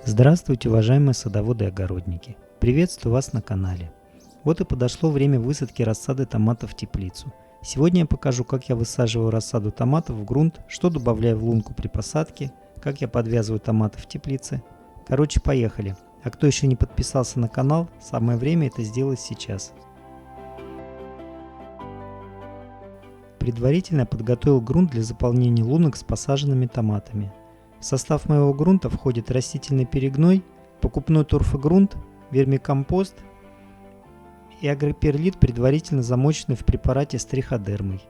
Здравствуйте, уважаемые садоводы и огородники! Приветствую вас на канале. Вот и подошло время высадки рассады томатов в теплицу. Сегодня я покажу, как я высаживаю рассаду томатов в грунт, что добавляю в лунку при посадке, как я подвязываю томаты в теплице. Короче, поехали! А кто еще не подписался на канал, самое время это сделать сейчас. Предварительно я подготовил грунт для заполнения лунок с посаженными томатами. В состав моего грунта входит растительный перегной, покупной торфогрунт, вермикомпост и агроперлит, предварительно замоченный в препарате с триходермой.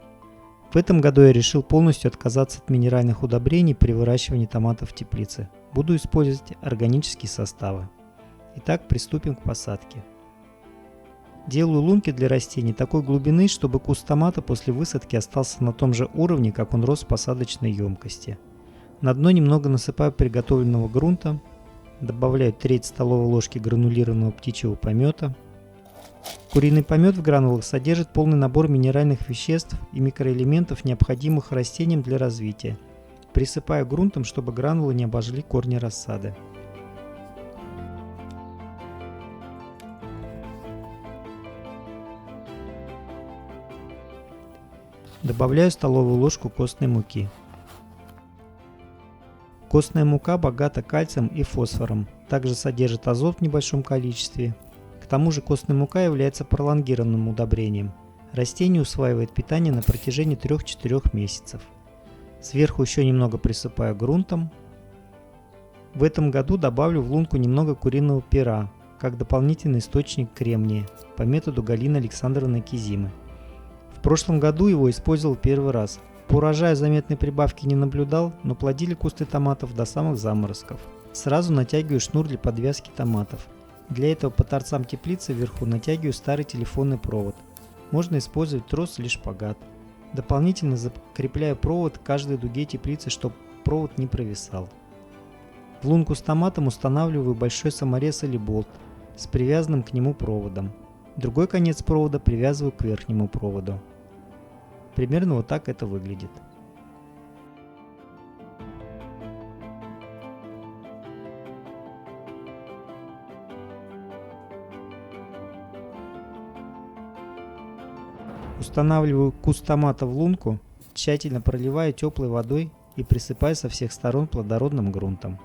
В этом году я решил полностью отказаться от минеральных удобрений при выращивании томатов в теплице. Буду использовать органические составы. Итак, приступим к посадке. Делаю лунки для растений такой глубины, чтобы куст томата после высадки остался на том же уровне, как он рос в посадочной емкости. На дно немного насыпаю приготовленного грунта, добавляю треть столовой ложки гранулированного птичьего помета. Куриный помет в гранулах содержит полный набор минеральных веществ и микроэлементов, необходимых растениям для развития. Присыпаю грунтом, чтобы гранулы не обожгли корни рассады. Добавляю столовую ложку костной муки. Костная мука богата кальцием и фосфором, также содержит азот в небольшом количестве. К тому же костная мука является пролонгированным удобрением. Растение усваивает питание на протяжении 3-4 месяцев. Сверху еще немного присыпаю грунтом. В этом году добавлю в лунку немного куриного пера, как дополнительный источник кремния, по методу Галины Александровны Кизимы. В прошлом году его использовал первый раз. По урожаю заметной прибавки не наблюдал, но плодили кусты томатов до самых заморозков. Сразу натягиваю шнур для подвязки томатов. Для этого по торцам теплицы вверху натягиваю старый телефонный провод. Можно использовать трос или шпагат. Дополнительно закрепляю провод к каждой дуге теплицы, чтобы провод не провисал. В лунку с томатом устанавливаю большой саморез или болт с привязанным к нему проводом. Другой конец провода привязываю к верхнему проводу. Примерно вот так это выглядит. Устанавливаю куст томата в лунку, тщательно проливаю теплой водой и присыпаю со всех сторон плодородным грунтом.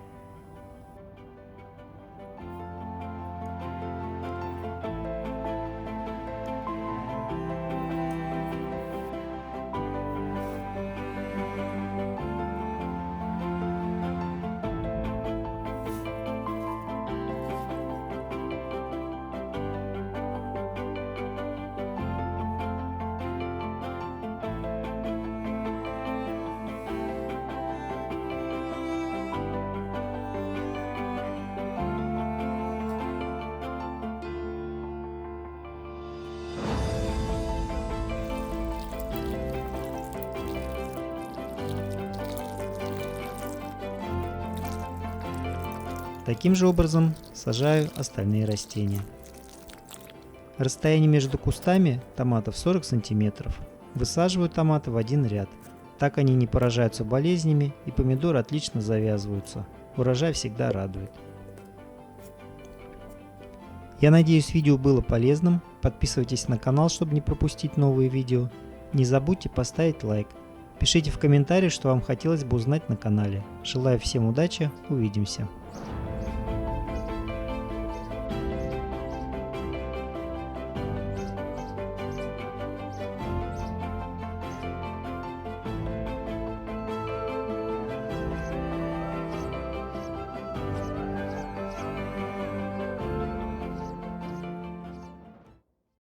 Таким же образом сажаю остальные растения. Расстояние между кустами томатов 40 см. Высаживаю томаты в один ряд. Так они не поражаются болезнями и помидоры отлично завязываются. Урожай всегда радует. Я надеюсь, видео было полезным. Подписывайтесь на канал, чтобы не пропустить новые видео. Не забудьте поставить лайк. Пишите в комментариях, что вам хотелось бы узнать на канале. Желаю всем удачи, увидимся.